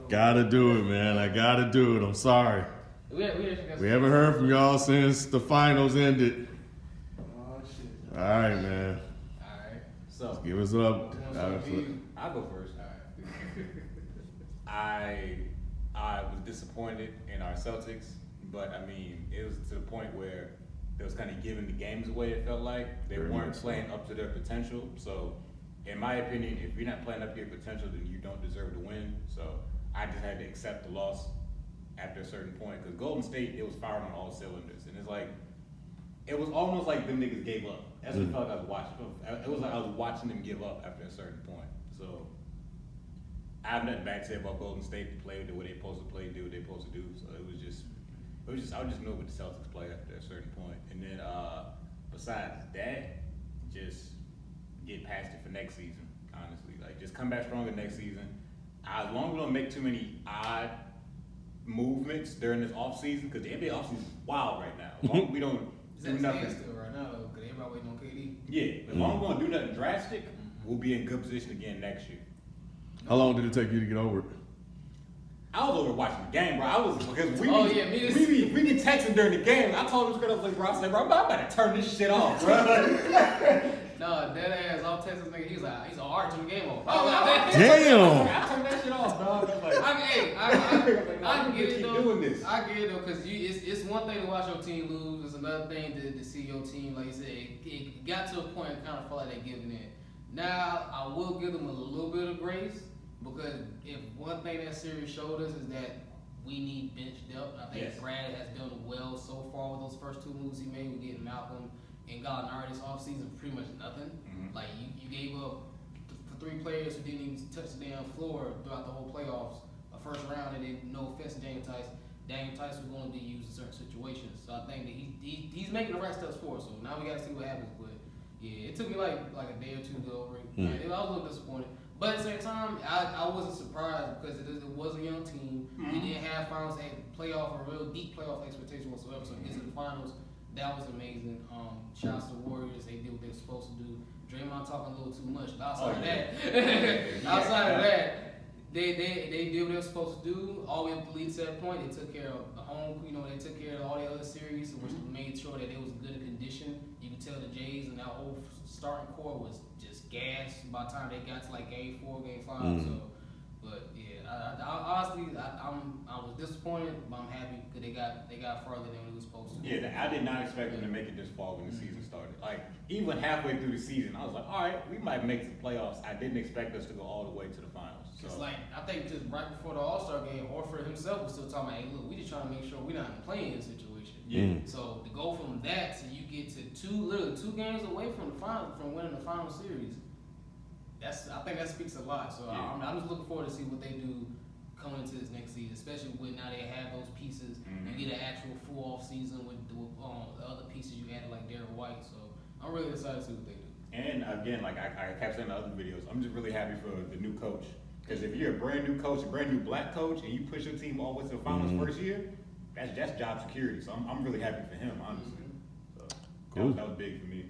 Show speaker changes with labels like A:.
A: Gotta do it, man. I gotta do it. I'm sorry. We haven't heard from y'all since the finals ended.
B: Oh, shit.
A: All right, man.
C: All right. So
A: Give us up.
C: I'll go first. I was disappointed in our Celtics, but I mean, it was to the point where they was kind of giving the games away. It felt like they weren't playing up to their potential. So, in my opinion, if you're not playing up to your potential, then you don't deserve to win. So, I just had to accept the loss after a certain point, because Golden State, it was firing on all cylinders, and it's like it was almost like them niggas gave up. That's what it felt like I was watching. It was like I was watching them give up after a certain point. So. I have nothing bad to say about Golden State. They played the way they're supposed to play, do what they're supposed to do. So I was just know what the Celtics play after a certain point. And then besides that, just get past it for next season. Honestly, like just come back stronger next season. As long as we don't make too many odd movements during this off season, because the NBA off season is wild right now. As long as we don't do nothing.
B: Still right now, because everybody waiting on KD.
C: Yeah, as long as we don't do nothing drastic, we'll be in good position again next year.
A: How long did it take you to get over it?
C: I was over watching the game, bro. I was because we be texting during the game. I told him straight up, like, bro, I said, bro, I'm about to turn this shit off, bro.
B: No, dead ass. I'll text this nigga. He's alright, turn the game off.
A: Damn.
C: I turned that shit off, dog.
B: I get it though.
C: Doing this.
B: I get it though, because it's one thing to watch your team lose. It's another thing to see your team, like you said, it got to a point and kind of felt like they're giving in. Now, I will give them a little bit of grace, because if one thing that series showed us is that we need bench depth. I think Brad has done well so far with those first two moves he made with getting Malcolm and Gallinari this offseason, pretty much nothing. Mm-hmm. Like, you gave up for three players who didn't even touch the damn floor throughout the whole playoffs, a first round, and then no offense to Daniel Tice. Daniel Tice was going to be used in certain situations. So I think that he's making the right steps forward. So now we got to see what happens. But yeah, it took me like a day or two to get over it. I was a little disappointed. But at the same time, I wasn't surprised, because it was a young team. Mm-hmm. We didn't have finals playoff, a real deep playoff expectation whatsoever. So getting to the finals, that was amazing. Shouts to the Warriors, they did what they were supposed to do. Draymond talking a little too much, but outside of that, they did what they were supposed to do. All the way up to lead to that point, they took care of the home. They took care of all the other series, which made sure that they was in good condition. You could tell the Jays and that whole starting core was just gas by the time they got to like game 4, game 5. So, but yeah, I honestly, I was disappointed, but I'm happy because they got further than we were supposed to.
C: Yeah, I did not expect them to make it this far when the season started. Like even halfway through the season, I was like, all right, we might make the playoffs. I didn't expect us to go all the way to the finals. So.
B: It's like, I think just right before the All-Star game, Horford himself was still talking about, hey, look, we just trying to make sure we're not in a play-in situation.
C: Yeah.
B: So to go from that to you get to literally two games away from winning the final series, I think that speaks a lot. So yeah. I'm just looking forward to see what they do coming into this next season, especially when now they have those pieces. You get an actual full off season with the other pieces you added like Derek White. So I'm really excited to see what they do. And
C: again, like I kept saying in the other videos, I'm just really happy for the new coach. Because if you're a brand new coach, a brand new black coach, and you push your team all the way to the finals first year, that's job security. So I'm really happy for him, honestly. So
A: cool.
C: that was big for me.